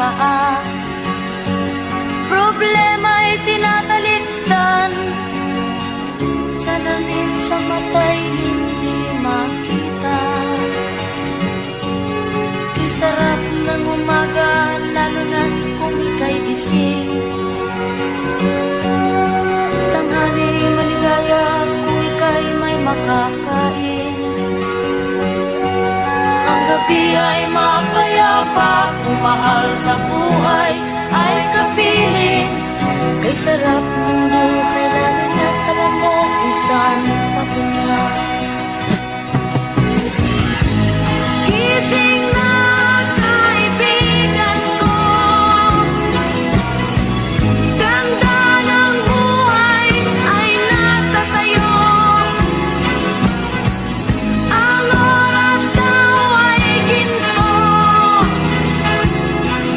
paa. Problema'y tinatalikdan, salamin sa mata'y hindi makita. Kisarap ng umaga, lalo na't kung ika'y gising. Tanghali maligaya kung ika'y may makakain. Ang gabi ay mapayapa kung mahal sa buhay ay kapiling. Kay sarap ng buhay, lalo na't alam mo kung saan papunta.